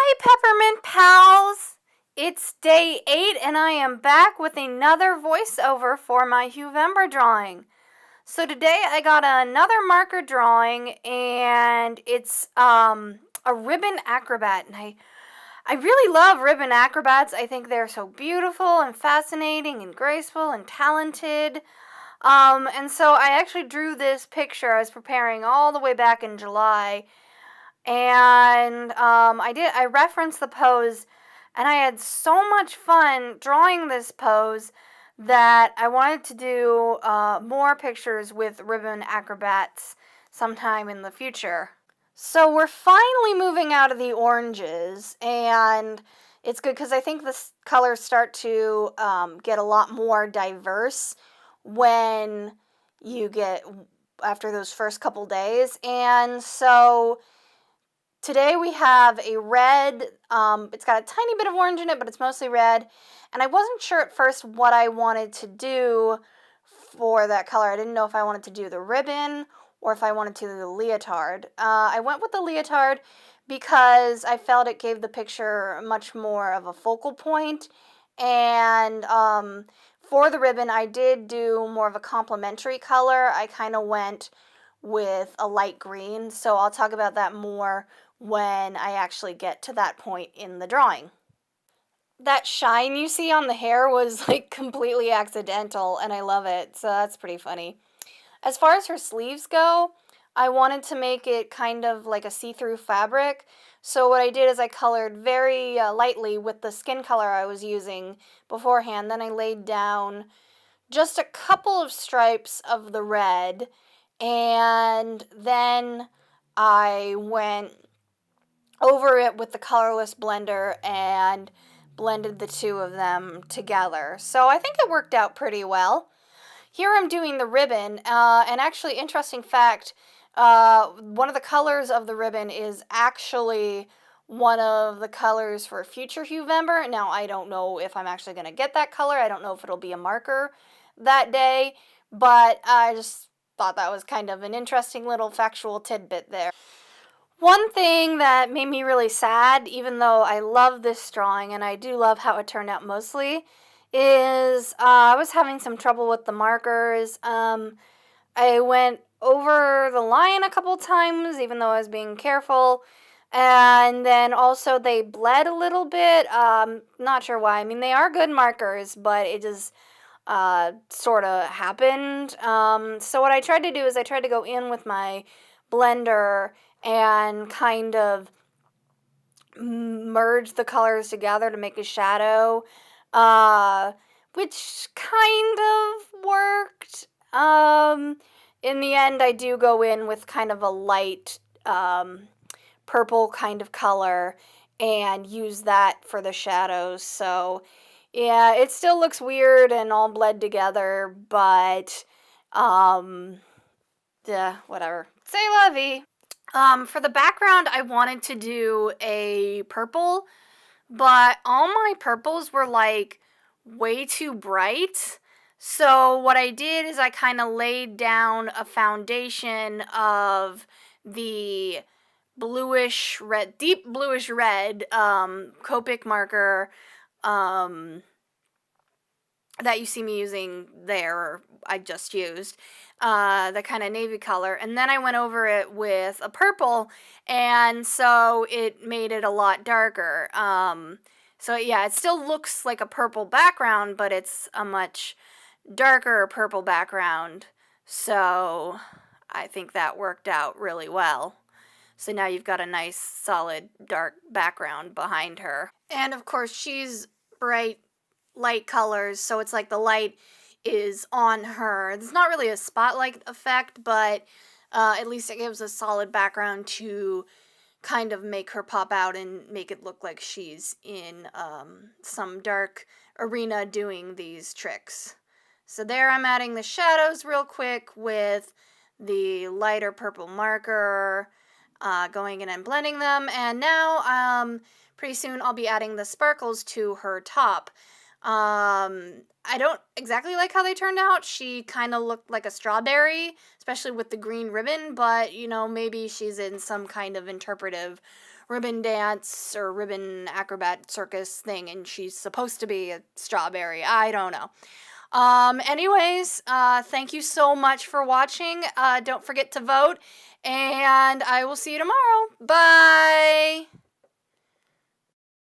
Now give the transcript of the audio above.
Hi, Peppermint Pals! It's day 8 and I am back with another voiceover for my Huevember drawing. So today I got another marker drawing and it's a ribbon acrobat. And I really love ribbon acrobats. I think they're so beautiful and fascinating and graceful and talented. And so I actually drew this picture. I was preparing all the way back in July. And I referenced the pose, and I had so much fun drawing this pose that I wanted to do more pictures with ribbon acrobats sometime in the future. So we're finally moving out of the oranges, and it's good because I think the colors start to get a lot more diverse when you get after those first couple days. And so today we have a red, it's got a tiny bit of orange in it, but it's mostly red. And I wasn't sure at first what I wanted to do for that color. I didn't know if I wanted to do the ribbon or if I wanted to do the leotard. I went with the leotard because I felt it gave the picture much more of a focal point. And for the ribbon, I did do more of a complementary color. I kind of went with a light green, so I'll talk about that more when I actually get to that point in the drawing. That shine you see on the hair was like completely accidental, and I love it, so that's pretty funny. As far as her sleeves go, I wanted to make it kind of like a see-through fabric, so what I did is I colored very lightly with the skin color I was using beforehand. Then I laid down just a couple of stripes of the red, and then I went over it with the colorless blender and blended the two of them together. So I think it worked out pretty well. Here I'm doing the ribbon, and actually, interesting fact, one of the colors of the ribbon is actually one of the colors for future Huevember. Now, I don't know if I'm actually going to get that color. I don't know if it'll be a marker that day, but I just thought that was kind of an interesting little factual tidbit there. One thing that made me really sad, even though I love this drawing and I do love how it turned out mostly, is I was having some trouble with the markers. I went over the line a couple times, even though I was being careful. And then also they bled a little bit. Not sure why. I mean, they are good markers, but it just sort of happened. So what I tried to do is I tried to go in with my blender and kind of merge the colors together to make a shadow, which kind of worked. In the end, I do go in with kind of a light purple kind of color and use that for the shadows. So yeah, it still looks weird and all bled together, but yeah, whatever. C'est la vie. For the background, I wanted to do a purple, but all my purples were like way too bright. So what I did is I kind of laid down a foundation of the bluish red, deep bluish red Copic marker that you see me using there, or I just used, the kind of navy color, and then I went over it with a purple, and so it made it a lot darker. So yeah, it still looks like a purple background, but it's a much darker purple background, so I think that worked out really well. So now you've got a nice, solid, dark background behind her. And of course, she's bright light colors, so it's like the light is on her. It's not really a spotlight effect, but at least it gives a solid background to kind of make her pop out and make it look like she's in some dark arena doing these tricks. So there I'm adding the shadows real quick with the lighter purple marker, going in and blending them, and now pretty soon I'll be adding the sparkles to her top. I don't exactly like how they turned out. She kind of looked like a strawberry, especially with the green ribbon, but, you know, maybe she's in some kind of interpretive ribbon dance or ribbon acrobat circus thing, and she's supposed to be a strawberry. I don't know. Anyways, thank you so much for watching. Don't forget to vote, and I will see you tomorrow. Bye!